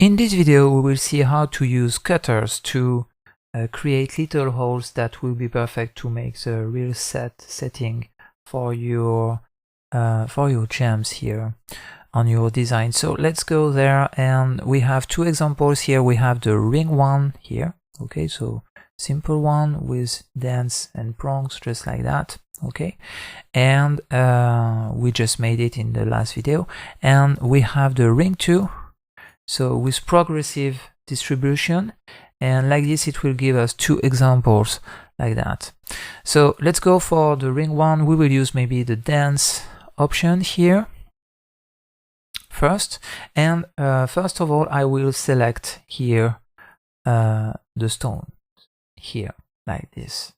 In this video we will see how to use cutters to create little holes that will be perfect to make the real setting for your gems here on your design. So let's go there, and we have two examples here. We have the ring one here, okay, so simple one with dents and prongs just like that, okay, and we just made it in the last video. And we have the ring 2, so with progressive distribution, and like this it will give us two examples like that. So let's go for the ring 1. We will use maybe the dance option here first, and first of all I will select here the stone here like this.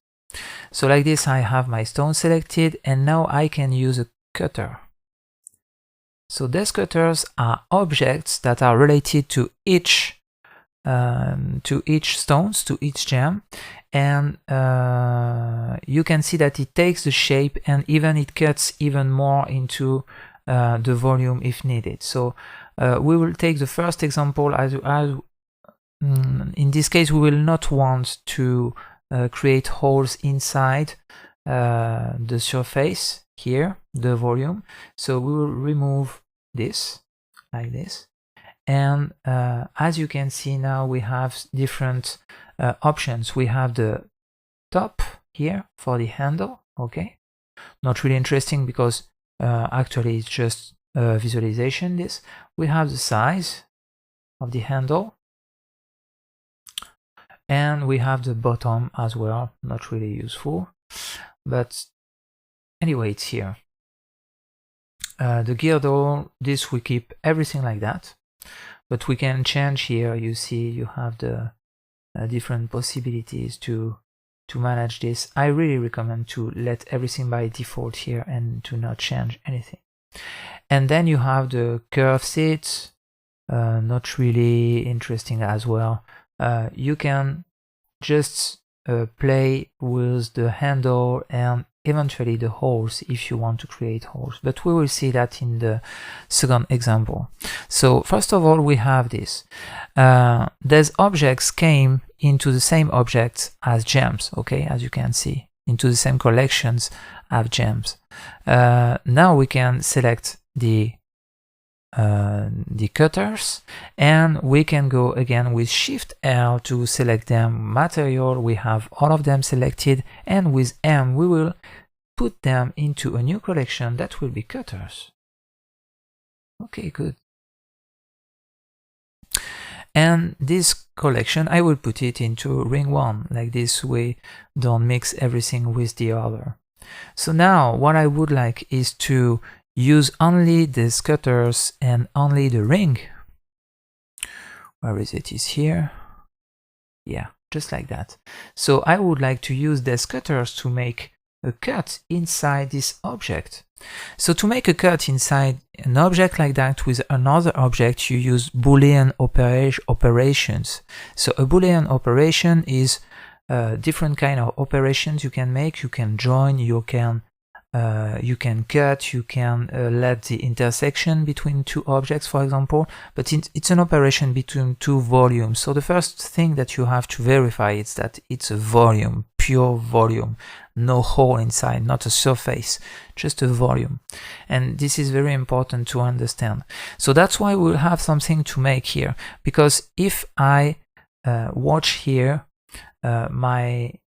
So like this I have my stone selected, and now I can use a cutter. So these cutters are objects that are related to each stones, to each gem, and you can see that it takes the shape and even it cuts even more into the volume if needed. So we will take the first example. In this case we will not want to create holes inside the surface here, the volume, so we will remove this like this. And as you can see now we have different options. We have the top here for the handle, okay, not really interesting because actually it's just visualization. This we have the size of the handle, and we have the bottom as well, not really useful, but anyway it's here. The girdle, this we keep everything like that, but we can change here. You see you have the different possibilities to manage this. I really recommend to let everything by default here and to not change anything. And then you have the curve seats, not really interesting as well. You can just play with the handle and eventually the holes if you want to create holes, but we will see that in the second example. So first of all we have this. These objects came into the same objects as gems, okay, as you can see, into the same collections as gems. Now we can select the cutters, and we can go again with Shift L to select them. Material, we have all of them selected, and with M we will put them into a new collection that will be cutters. Okay, good. And this collection I will put it into ring 1, like this we don't mix everything with the other. So now what I would like is to use only these cutters and only the ring. Where is it? Is here. Yeah, just like that. So I would like to use these cutters to make a cut inside this object. So to make a cut inside an object like that with another object, you use Boolean operations. So a Boolean operation is different kind of operations you can make. You can join, you can cut, you can let the intersection between two objects, for example, but it's an operation between two volumes. So the first thing that you have to verify is that it's a volume, pure volume, no hole inside, not a surface, just a volume. And this is very important to understand. So that's why we'll have something to make here, because if I watch here my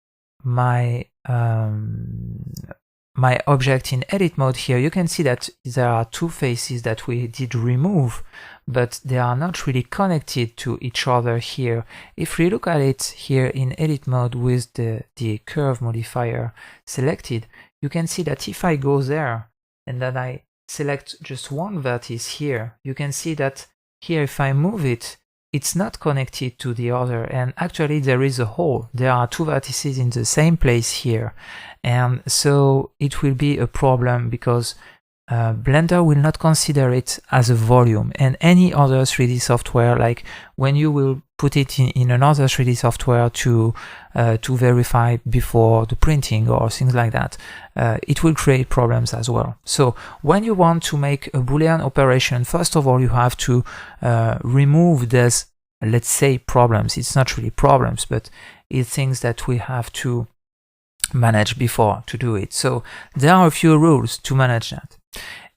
object in edit mode here, you can see that there are two faces that we did remove, but they are not really connected to each other here. If we look at it here in edit mode with the curve modifier selected, you can see that if I go there and then I select just one vertex here, you can see that here if I move it, it's not connected to the other, and actually there is a hole. There are two vertices in the same place here, and so it will be a problem because Blender will not consider it as a volume, and any other 3D software, like when you will put it in another 3D software to verify before the printing or things like that, it will create problems as well. So when you want to make a Boolean operation, first of all you have to remove this, let's say, problems. It's not really problems, but it's things that we have to manage before to do it. So there are a few rules to manage that,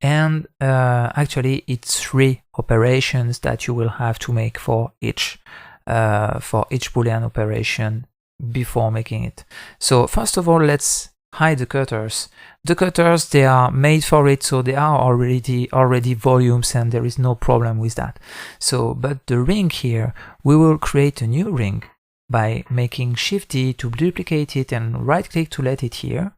and actually it's 3 operations that you will have to make for each Boolean operation before making it. So first of all, let's hide the cutters. The cutters, they are made for it, so they are already volumes, and there is no problem with that. So, but the ring here, we will create a new ring by making Shift D to duplicate it and right click to let it here.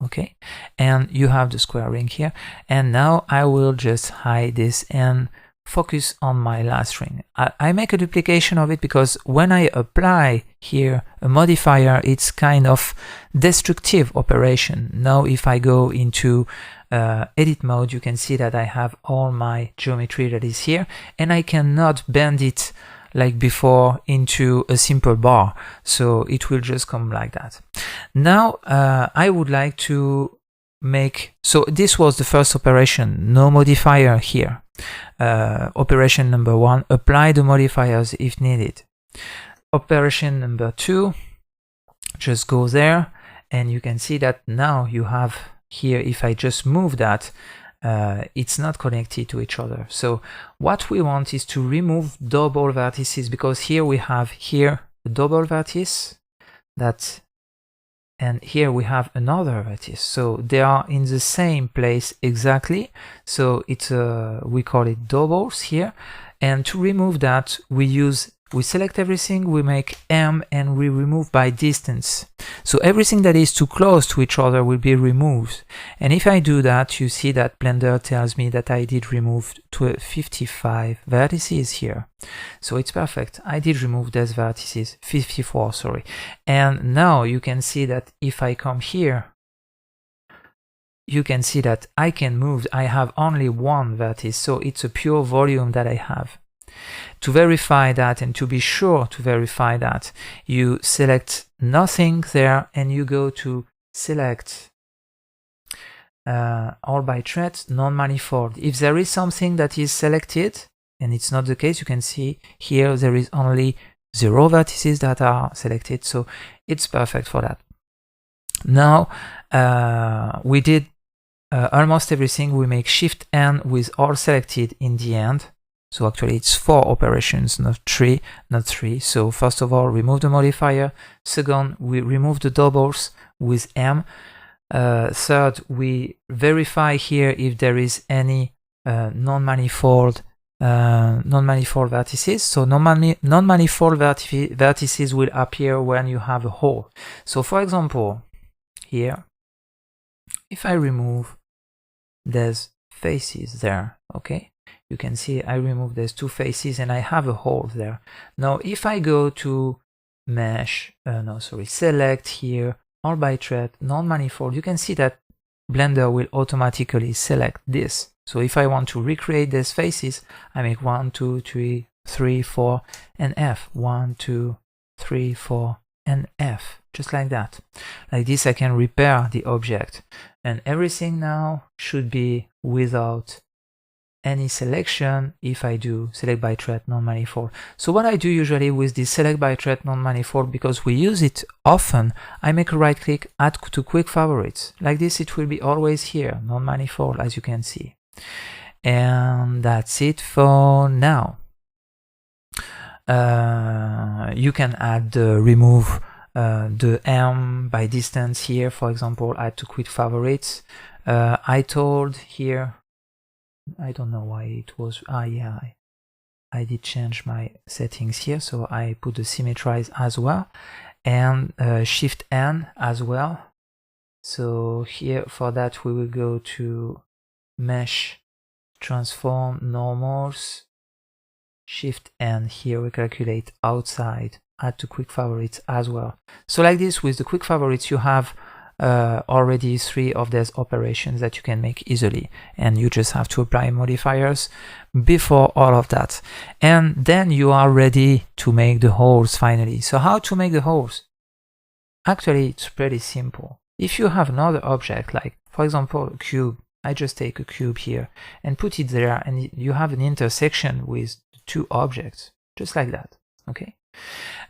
Okay, and you have the square ring here, and now I will just hide this and focus on my last ring. I make a duplication of it because when I apply here a modifier, it's kind of destructive operation. Now if I go into edit mode, you can see that I have all my geometry that is here, and I cannot bend it like before into a simple bar, so it will just come like that. Now I would like to make, so this was the first operation, no modifier here. Operation number 1, apply the modifiers if needed. Operation number 2, just go there, and you can see that now you have here, if I just move that, it's not connected to each other. So what we want is to remove double vertices, because here we have here a double vertex, that, and here we have another vertex, so they are in the same place exactly. So it's we call it doubles here, and to remove that we select everything, we make M, and we remove by distance. So everything that is too close to each other will be removed. And if I do that, you see that Blender tells me that I did remove 55 vertices here. So it's perfect. I did remove those vertices, 54, sorry. And now you can see that if I come here, you can see that I can move. I have only one vertex, so it's a pure volume that I have. To verify that, and to be sure to verify that, you select nothing there, and you go to select all by thread, non-manifold. If there is something that is selected, and it's not the case, you can see here there is only 0 vertices that are selected, so it's perfect for that. Now we did almost everything. We make Shift N with all selected in the end. So actually it's 4 operations, not 3. So first of all, remove the modifier. Second, we remove the doubles with M. Third, we verify here if there is any non-manifold vertices. So non-manifold vertices will appear when you have a hole. So for example, here, if I remove these faces there, okay, you can see I remove these 2 faces and I have a hole there. Now if I go to mesh, select here, all by thread, non-manifold, you can see that Blender will automatically select this. So if I want to recreate these faces, I make 1, 2, 3, 4, and F. 1, 2, 3, 4, and F. Just like that. Like this I can repair the object. And everything now should be without any selection if I do select by thread non-manifold. So what I do usually with this select by thread non-manifold, because we use it often, I make a right click, add to quick favorites. Like this it will be always here, non-manifold, as you can see. And that's it for now. You can add remove the M by distance here, for example, add to quick favorites. I told here, I don't know why it was, yeah, I did change my settings here, so I put the symmetrize as well, and Shift N as well. So here for that we will go to mesh, transform, normals, Shift N, here we calculate outside, add to quick favorites as well. So like this, with the quick favorites you have already 3 of these operations that you can make easily, and you just have to apply modifiers before all of that, and then you are ready to make the holes finally. So how to make the holes? Actually, it's pretty simple. If you have another object, like for example a cube, I just take a cube here and put it there, and you have an intersection with 2 objects, just like that. Okay.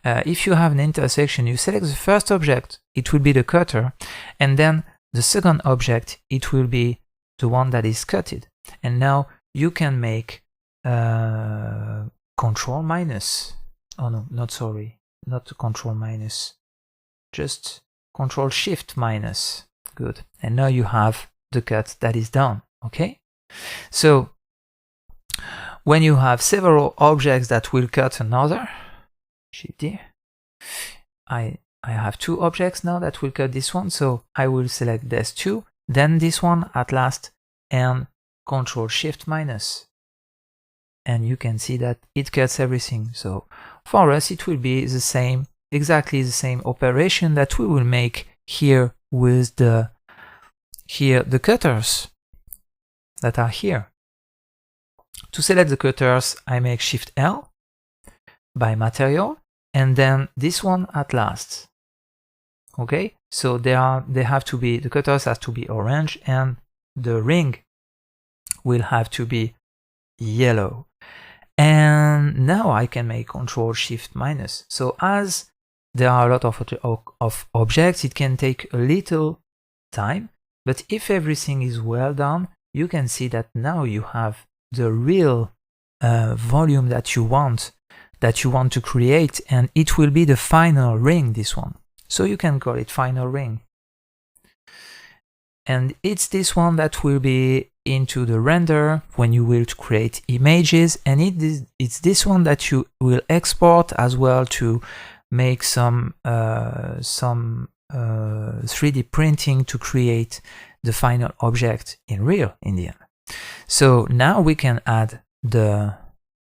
If you have an intersection, you select the first object, it will be the cutter, and then the second object, it will be the one that is cutted. And now you can make control minus. Oh no, not sorry, not control minus, just control shift minus. Good. And now you have the cut that is done. Okay. So when you have several objects that will cut another, shift D, I have 2 objects now that will cut this one, so I will select this 2, then this one at last, and control shift minus, and you can see that it cuts everything. So for us it will be the same, exactly the same operation that we will make here with the cutters that are here. To select the cutters, I make shift L by material, and then this one at last. Okay, so they have to be, the cutters have to be orange, and the ring will have to be yellow. And now I can make control shift minus. So as there are a lot of objects, it can take a little time, but if everything is well done, you can see that now you have the real volume that you want to create, and it will be the final ring, this one. So you can call it final ring. And it's this one that will be into the render when you will create images, and it's this one that you will export as well to make some 3D printing to create the final object in real in the end. So now we can add the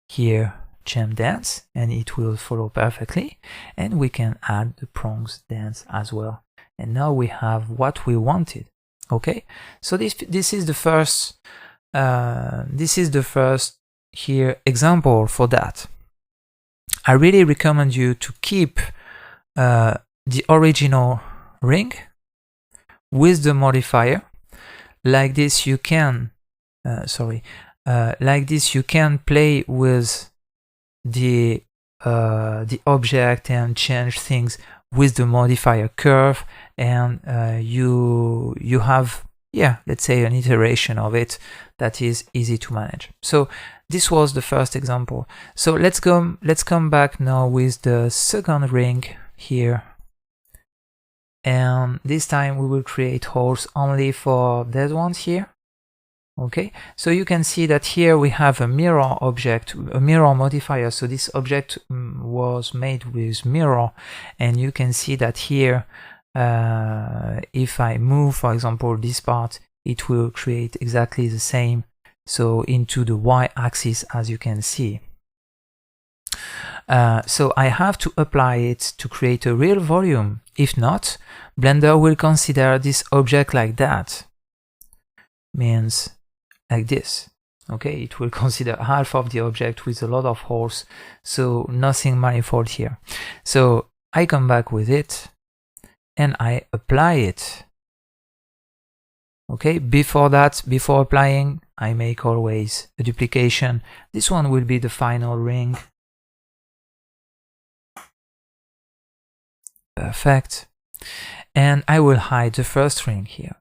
here gem dance, and it will follow perfectly, and we can add the prongs dance as well, and now we have what we wanted. Okay, so this is the first here example for that. I really recommend you to keep the original ring with the modifier. Like this you can like this you can play with the object and change things with the modifier curve, and you have, yeah, let's say an iteration of it that is easy to manage. So this was the first example. So let's come back now with the second ring here, and this time we will create holes only for these ones here. Okay, so you can see that here we have a mirror object, a mirror modifier. So this object was made with mirror, and you can see that here if I move, for example, this part, it will create exactly the same, so into the y-axis, as you can see. So I have to apply it to create a real volume. If not, Blender will consider this object like that, means like this. Okay, it will consider half of the object with a lot of holes, so nothing manifold here. So I come back with it and I apply it. Okay, before that, before applying, I make always a duplication. This one will be the final ring. Perfect. And I will hide the first ring here.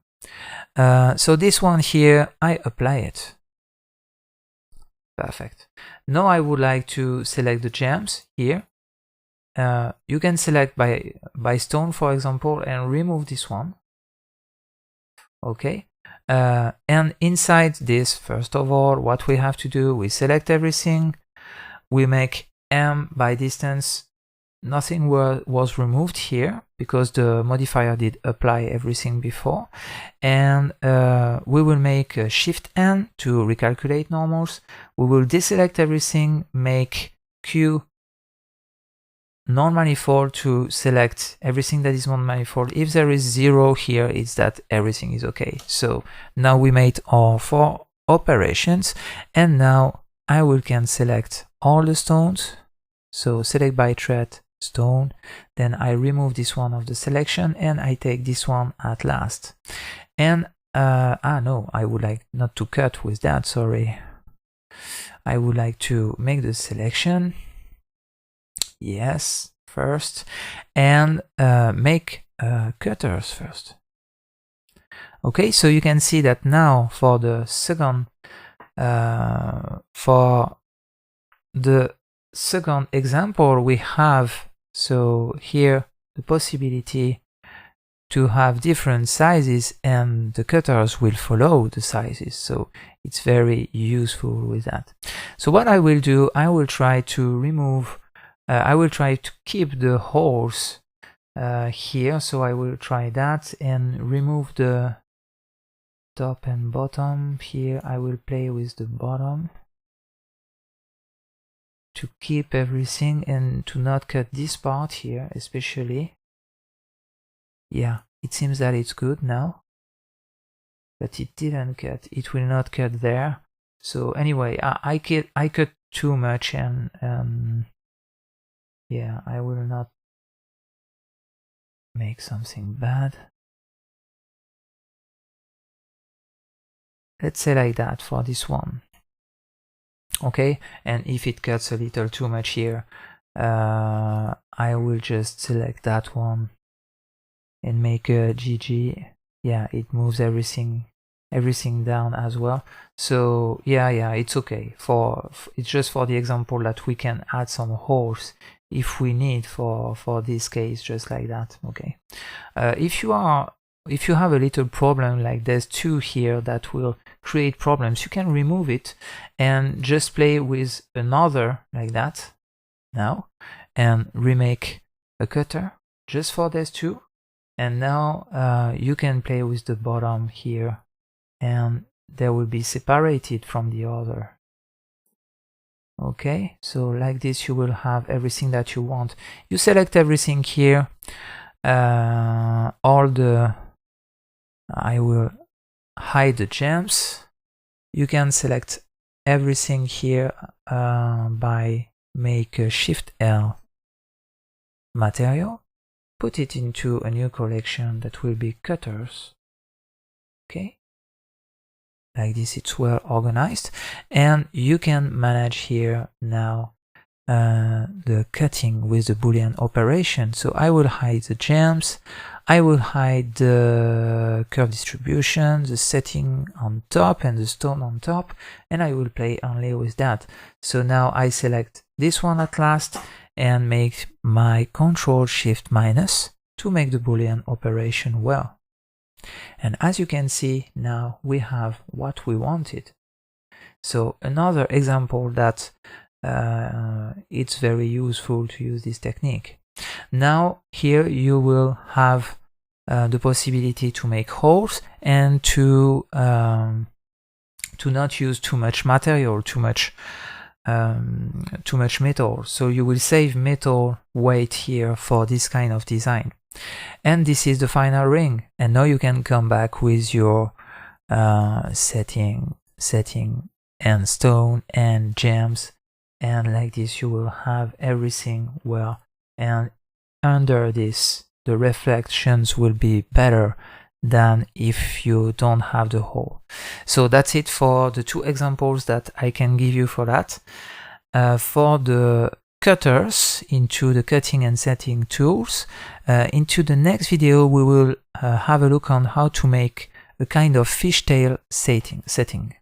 So this one here, I apply it. Perfect. Now I would like to select the gems here. You can select by stone, for example, and remove this one. Okay. And inside this, first of all, what we have to do, we select everything. We make M by distance. Nothing was removed here because the modifier did apply everything before. And we will make a Shift N to recalculate normals. We will deselect everything, make Q non-manifold to select everything that is non-manifold. If there is 0 here, it's that everything is okay. So now we made our 4 operations, and now I can select all the stones. So select by thread stone, then I remove this one of the selection and I take this one at last. And no, I would like not to cut with that, sorry. I would like to make the selection, yes, first, and make cutters first. Okay, so you can see that now for the second example we have, so here the possibility to have different sizes and the cutters will follow the sizes, so it's very useful with that. So what I will do, I will try to remove, I will try to keep the holes here, so I will try that and remove the top and bottom. Here I will play with the bottom to keep everything and to not cut this part here especially. Yeah, it seems that it's good now, but it didn't cut, it will not cut there. So anyway, I cut too much, and yeah, I will not make something bad. Let's say like that for this one. Okay, and if it cuts a little too much here, I will just select that one and make a GG. Yeah, it moves everything down as well. So yeah, it's okay. It's just for the example that we can add some holes if we need for this case, just like that. Okay, if you have a little problem, like there's 2 here that will create problems, you can remove it and just play with another like that now and remake a cutter just for these 2. And now you can play with the bottom here, and they will be separated from the other. Okay, so like this you will have everything that you want. You select everything here, I will hide the gems. You can select everything here by make a Shift L material, put it into a new collection that will be cutters. Okay, like this it's well organized, and you can manage here now the cutting with the Boolean operation. So I will hide the gems, I will hide the curve distribution, the setting on top and the stone on top, and I will play only with that. So now I select this one at last and make my Control Shift minus to make the Boolean operation well. And as you can see, now we have what we wanted. So another example that it's very useful to use this technique. Now here you will have the possibility to make holes and to not use too much material, too much metal. So you will save metal weight here for this kind of design. And this is the final ring. And now you can come back with your setting and stone and gems, and like this you will have everything well, and under this the reflections will be better than if you don't have the hole. So that's it for the 2 examples that I can give you for that. For the cutters into the cutting and setting tools, into the next video we will have a look on how to make a kind of fishtail setting.